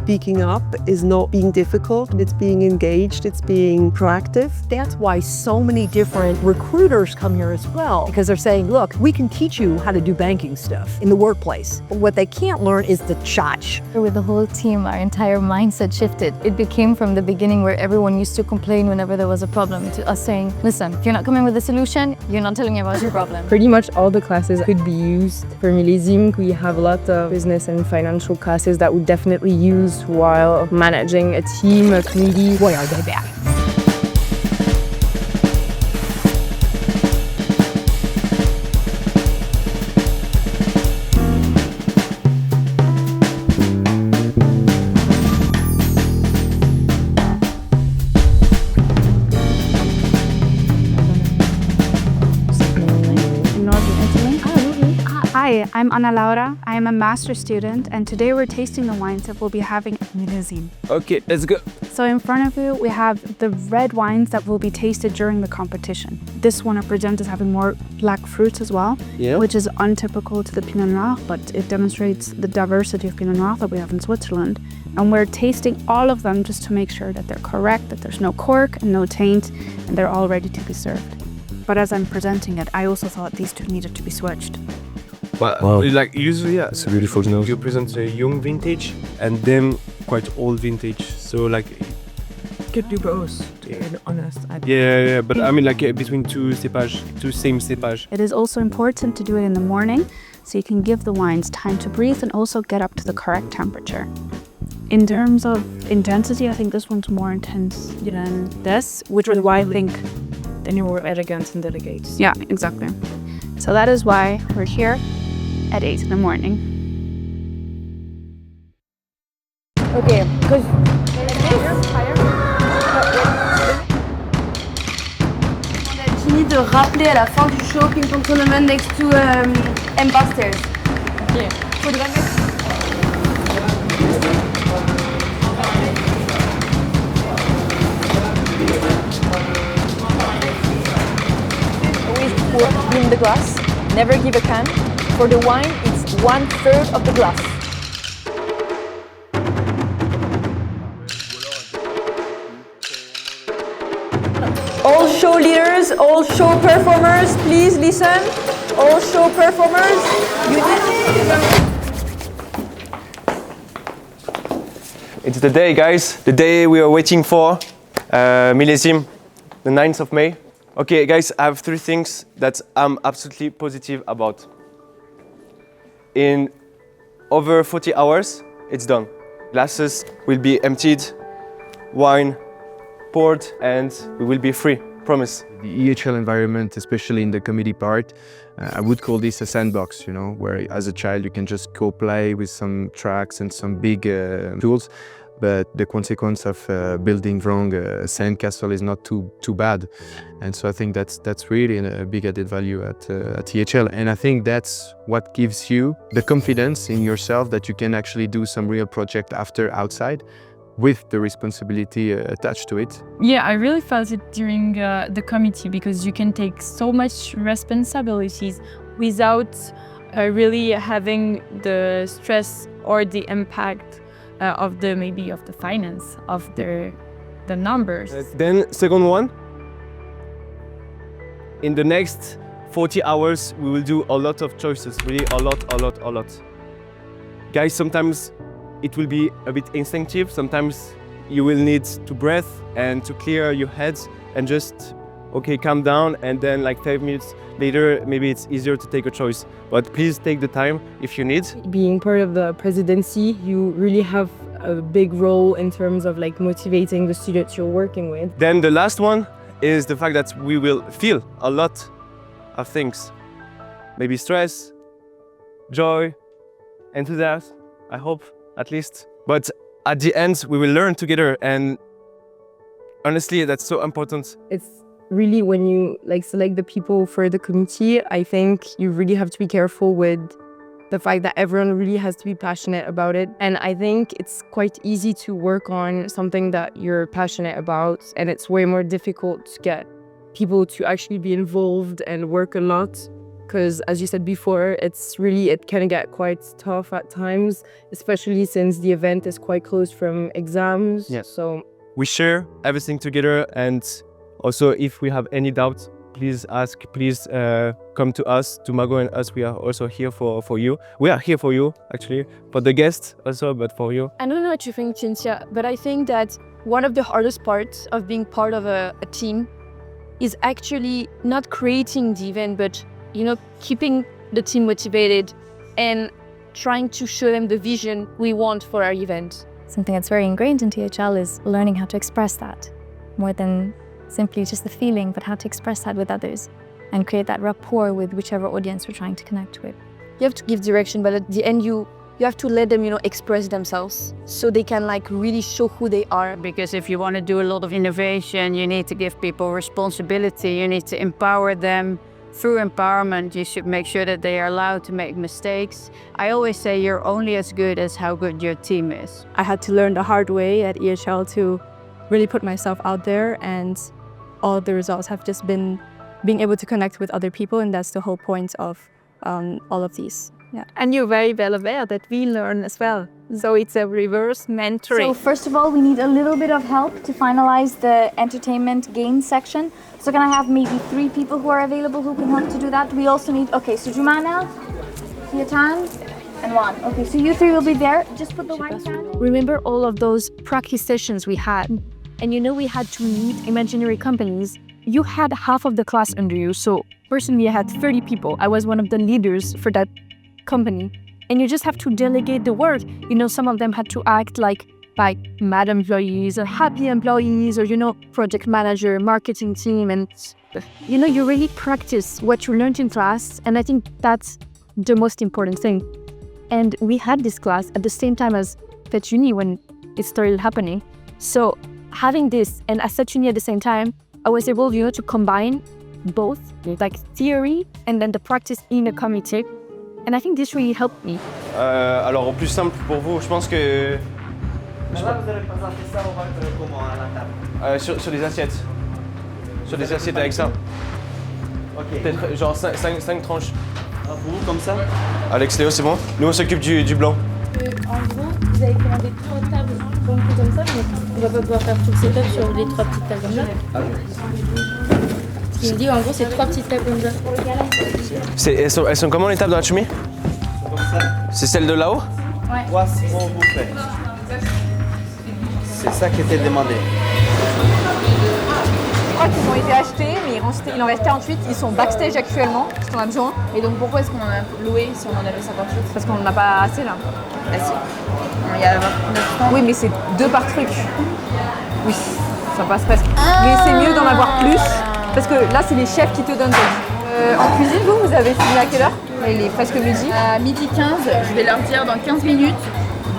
speaking up is not being difficult, it's being engaged, it's being proactive. That's why so many different recruiters come here as well, because they're saying, look, we can teach you how to do banking stuff in the workplace. But what they can't learn is the tchatch. With the whole team, our entire mindset shifted. It became from the beginning where everyone used to complain whenever there was a problem to us saying, listen, if you're not coming with a solution, you're not telling me about your problem. Pretty much all the classes could be used. For Millésime, we have a lot of business and financial classes that we definitely use while managing a team, a community. Boy, are they bad. Hi, I'm Ana Laura. I am a master's student, and today we're tasting the wines that we'll be having at Millésime. Okay, let's go. So in front of you, we have the red wines that will be tasted during the competition. This one I present as having more black fruits as well, which is untypical to the Pinot Noir, but it demonstrates the diversity of Pinot Noir that we have in Switzerland. And we're tasting all of them just to make sure that they're correct, that there's no cork and no taint, and they're all ready to be served. But as I'm presenting it, I also thought these two needed to be switched. But like usually, yeah, it's beautiful. You know, you present a young vintage and then quite old vintage. So like, Could do both, to be honest. yeah. But I mean, like between two same cépage. It is also important to do it in the morning, so you can give the wines time to breathe and also get up to the correct temperature. In terms of intensity, I think this one's more intense than this, which is why I think Then you're more elegant and delegates. yeah, exactly. So that is why we're here at 8 in the morning. Okay, because On a fini de rappeler à la fin du show ping-pong tournament next to Empire Stairs. Okay. Faudrait mettre... Always pour in the glass, never give a can. For the wine, it's 1/3 of the glass. All show leaders, all show performers, please listen. All show performers, you need It's the day, guys. The day we are waiting for. Millésime, the 9th of May. Okay, guys, I have 3 things that I'm absolutely positive about. In over 40 hours, it's done. Glasses will be emptied, wine poured, and we will be free. Promise. The EHL environment, especially in the committee part, I would call this a sandbox, you know, where as a child you can just go play with some tracks and some big tools. But the consequence of building wrong a sandcastle is not too bad, and so I think that's really a big added value at EHL, and I think that's what gives you the confidence in yourself that you can actually do some real project after outside, with the responsibility attached to it. Yeah, I really felt it during the committee, because you can take so much responsibilities without really having the stress or the impact of the finance, of the numbers. Then second one, in the next 40 hours, we will do a lot of choices, really a lot. Guys, sometimes it will be a bit instinctive, sometimes you will need to breathe and to clear your head and just, okay, calm down, and then like 5 minutes later, maybe it's easier to take a choice. But please take the time if you need. being part of the presidency, you really have a big role in terms of like motivating the students you're working with. Then the last one is the fact that we will feel a lot of things. Maybe stress, joy, enthusiasm, I hope, at least. But at the end, we will learn together, and honestly, that's so important. It's really when you like select the people for the committee, I think you really have to be careful with the fact that everyone really has to be passionate about it. And I think it's quite easy to work on something that you're passionate about, and it's way more difficult to get people to actually be involved and work a lot because as you said before, it can get quite tough at times, especially since the event is quite close from exams. Yeah. So we share everything together, and also if we have any doubts, please ask, please come to us, to Margot and us. We are also here for you. We are here for you, actually, for the guests also, but for you. I don't know what you think, Cynthia, but I think that one of the hardest parts of being part of a team is actually not creating the event, but keeping the team motivated and trying to show them the vision we want for our event. Something that's very ingrained in EHL is learning how to express that, more than simply just the feeling, but how to express that with others and create that rapport with whichever audience we're trying to connect with. You have to give direction, but at the end you have to let them express themselves so they can really show who they are. Because if you want to do a lot of innovation, you need to give people responsibility, you need to empower them. Through empowerment, you should make sure that they are allowed to make mistakes. I always say you're only as good as how good your team is. I had to learn the hard way at EHL to really put myself out there, and all the results have just been being able to connect with other people, and that's the whole point of all of these. Yeah. And you're very well aware that we learn as well. So it's a reverse mentoring. So first of all, we need a little bit of help to finalize the entertainment games section. So can I have maybe 3 people who are available who can help to do that? We also need, okay, so Jumana, Yatan, and Juan. Okay, so you 3 will be there. Just put the white down. Remember all of those practice sessions we had? And we had to meet imaginary companies. You had half of the class under you. So personally, I had 30 people. I was one of the leaders for that company. And you just have to delegate the work. Some of them had to act like mad employees or happy employees, or, project manager, marketing team. And, you really practice what you learned in class. And I think that's the most important thing. And we had this class at the same time as Fête Uni when it started happening. So having this and as Fête Uni at the same time, I was able, to combine both, theory and then the practice in a committee. And I think this really helped me. Alors, au plus simple pour vous, je pense que... Vous allez présenter ça comment à la table? Sur des assiettes. Sur des assiettes avec ça. Ok. Peut-être genre 5 tranches. Pour vous, comme ça? Alex, Léo, c'est bon? Nous, on s'occupe du blanc. En gros, vous avez commandé 3 tables comme ça, mais on va pas pouvoir faire tout le setup sur les 3 petites tables comme ça. Ah oui. Il me dit en gros, c'est 3 petites tables comme ça. Elles sont comment les tables dans la chemise? Comme ça. C'est celle de là-haut? Ouais. Voici ce qu'on vous fait. C'est ça qui était demandé. Je crois qu'ils ont été achetés, mais il en reste 48. Ils sont backstage actuellement, parce qu'on a besoin. Et donc pourquoi est-ce qu'on en a loué si on en avait 58? Parce qu'on n'en a pas assez là. Bah si. Il y a 29 francs. Oui, mais c'est 2 par truc. Oui, ça passe presque. Mais c'est mieux d'en avoir plus, parce que là, c'est les chefs qui te donnent. En cuisine, vous avez fini à quelle heure? Il est presque midi. À midi 15, je vais leur dire dans 15 minutes,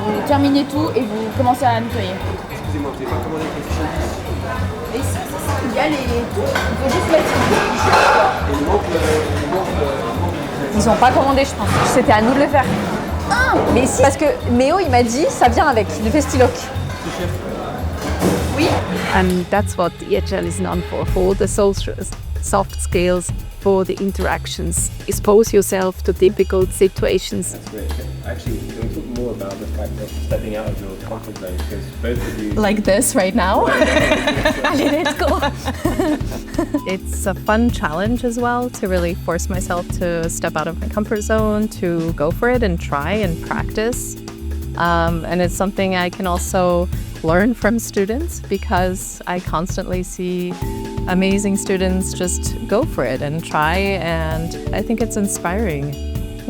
vous terminez tout et vous commencez à nettoyer. Excusez-moi, vous n'avez pas commandé quelque chose? Et si, il y a les tout. Il faut juste mettre. Ils n'ont pas commandé, je pense. C'était à nous de le faire. Ah, mais si, parce que Méo, il m'a dit, ça vient avec le Festiloc. Oui. And that's what EHL is known for the soft skills, for the interactions. Expose yourself to difficult situations. That's great. Actually, can we talk more about the fact of stepping out of your comfort zone? Because both of you... Like this right now? Allez, let's go. It's a fun challenge as well to really force myself to step out of my comfort zone, to go for it and try and practice. And it's something I can also learn from students, because I constantly see amazing students just go for it and try, and I think it's inspiring.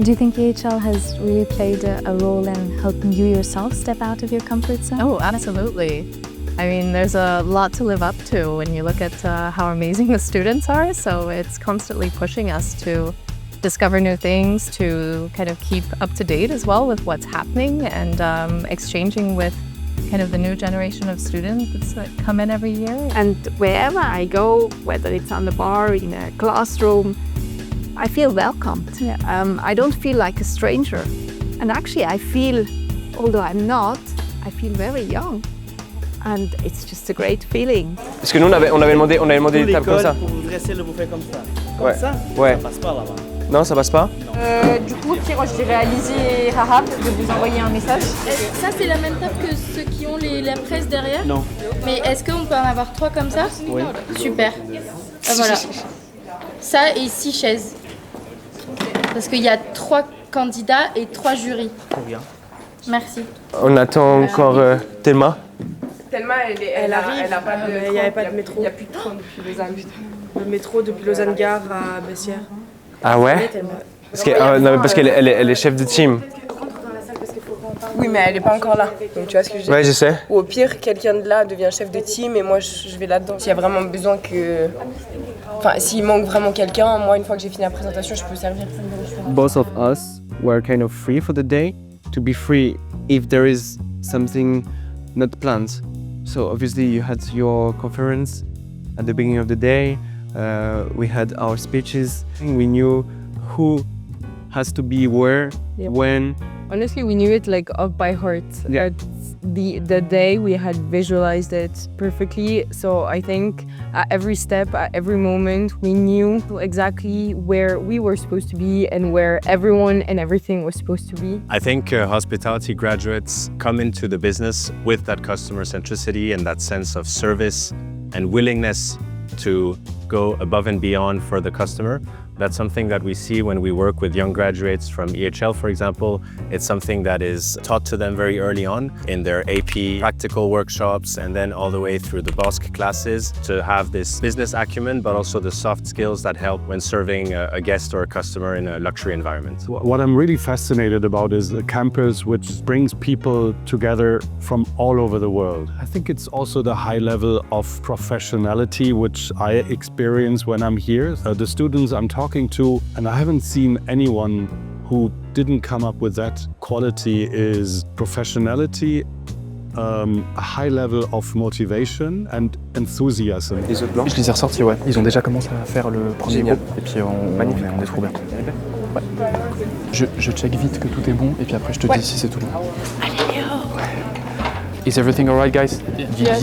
Do you think EHL has really played a role in helping you yourself step out of your comfort zone? Oh, absolutely. I mean, there's a lot to live up to when you look at how amazing the students are, so it's constantly pushing us to discover new things, to kind of keep up to date as well with what's happening, and exchanging with kind of the new generation of students that come in every year. And wherever I go, whether it's on the bar, in a classroom, I feel welcomed. Yeah. I don't feel like a stranger. And actually I feel, although I'm not, I feel very young. And it's just a great feeling. Parce que nous, on avait demandé des tables comme ça. Pour vous dresser le buffet comme ça. Ouais. Ça, ouais. ça passe pas là-bas. Non, ça passe pas? Du coup, Pierre, je dirais à Lizzie et Rahab de vous envoyer un message. Ça, c'est la même table que ceux qui ont la presse derrière? Non. Mais est-ce qu'on peut en avoir 3 comme ça? Oui. Super. Voilà. Ça et 6 chaises. Parce qu'il y a 3 candidats et 3 jurys. Trop bien. Merci. On attend encore Thelma. Thelma, elle arrive. Elle a pas de, il n'y avait pas de métro. Il n'y a plus de train depuis Lausanne. Le métro depuis Lausanne Gare à Bessières. Ah ouais? Parce qu'elle est chef de team. Oui, mais elle n'est pas encore là. Donc tu vois ce que je veux dire? Ouais, je sais. Ou au pire, quelqu'un de là devient chef de team et moi je vais là-dedans. S'il y a vraiment besoin que... Enfin, s'il manque vraiment quelqu'un, moi une fois que j'ai fini la présentation, je peux servir. Both of us were kind of free for the day. To be free if there is something not planned. So obviously you had your conference at the beginning of the day. We had our speeches. We knew who has to be where, when. Honestly, we knew it like off by heart. Yeah. The day we had visualized it perfectly. So I think at every step, at every moment, we knew exactly where we were supposed to be and where everyone and everything was supposed to be. I think hospitality graduates come into the business with that customer centricity and that sense of service and willingness to go above and beyond for the customer. That's something that we see when we work with young graduates from EHL, for example. It's something that is taught to them very early on in their AP practical workshops and then all the way through the BOSC classes to have this business acumen, but also the soft skills that help when serving a guest or a customer in a luxury environment. What I'm really fascinated about is a campus which brings people together from all over the world. I think it's also the high level of professionality which I experience when I'm here. The students I'm talking to, and I haven't seen anyone who didn't come up with that quality, is professionalism, a high level of motivation and enthusiasm. Les autres blancs, je les ai ressortis, ouais. Ils ont déjà commencé à faire le premier groupe et puis on est trop bien. Ouais. Je check vite que tout est bon et puis après je te dis si c'est tout bon. Is everything alright, guys?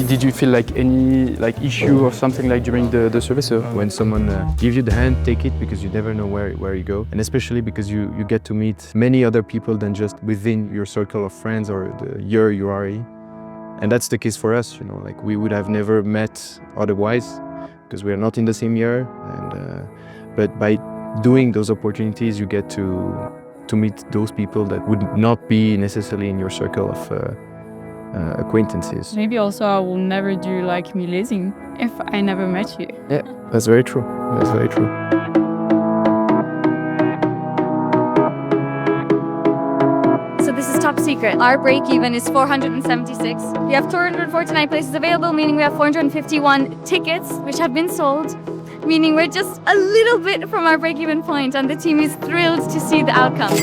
Did you feel like any issue or something like during the service? When someone gives you the hand, take it because you never know where you go, and especially because you get to meet many other people than just within your circle of friends or the year you are in. And that's the case for us, you know. Like we would have never met otherwise because we are not in the same year. And but by doing those opportunities, you get to meet those people that would not be necessarily in your circle of acquaintances. Maybe also I will never do like Millésime if I never met you. Yeah, that's very true. That's very true. So this is top secret. Our break even is 476. We have 249 places available, meaning we have 451 tickets which have been sold, meaning we're just a little bit from our break even point, and the team is thrilled to see the outcome.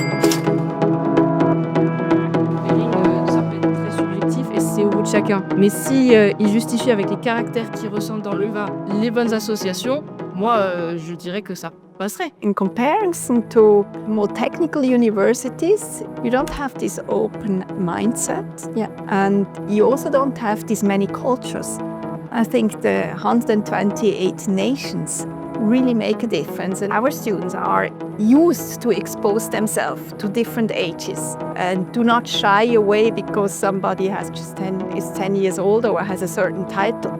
C'est au bout de chacun. Mais si il justifie avec les caractères qui ressentent dans le vin les bonnes associations, moi je dirais que ça passerait. In comparison to more technical universities, you don't have this open mindset, and you also don't have this many cultures. I think the 128 nations really make a difference, and our students are used to expose themselves to different ages and do not shy away because somebody is 10 years older or has a certain title.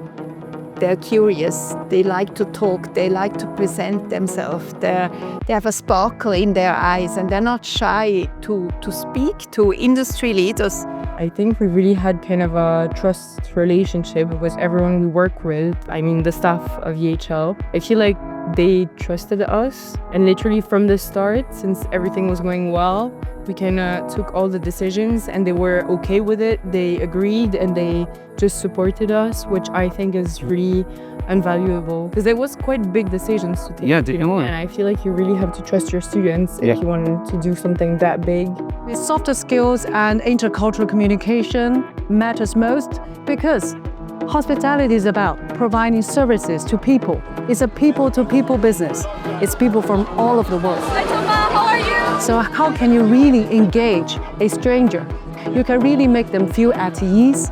They're curious, they like to talk, they like to present themselves, they have a sparkle in their eyes, and they're not shy to speak to industry leaders. I think we really had kind of a trust relationship with everyone we work with. I mean, the staff of EHL. I feel like they trusted us, and literally from the start, since everything was going well, we kind of took all the decisions and they were okay with it. They agreed and they just supported us, which I think is really invaluable because there was quite big decisions to take. Yeah, definitely. And I feel like you really have to trust your students if you want to do something that big. The softer skills and intercultural communication matters most because hospitality is about providing services to people. It's a people-to-people business. It's people from all over the world. Hi, Toma, how are you? So how can you really engage a stranger? You can really make them feel at ease,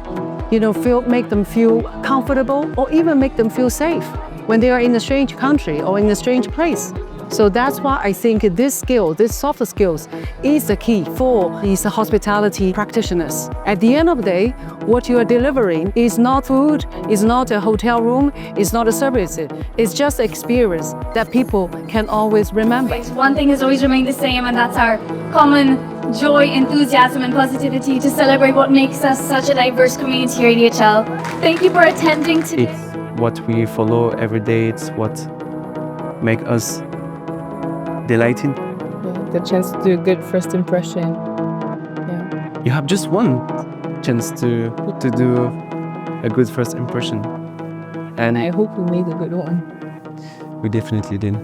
make them feel comfortable, or even make them feel safe when they are in a strange country or in a strange place. So that's why I think this skill, this soft skills, is the key for these hospitality practitioners. At the end of the day, what you are delivering is not food, is not a hotel room, is not a service. It's just experience that people can always remember. One thing has always remained the same, and that's our common joy, enthusiasm, and positivity to celebrate what makes us such a diverse community here at EHL. Thank you for attending today. It's what we follow every day. It's what makes us delighted. The chance to do a good first impression. You have just one chance to do a good first impression. And I hope we made a good one. We definitely did.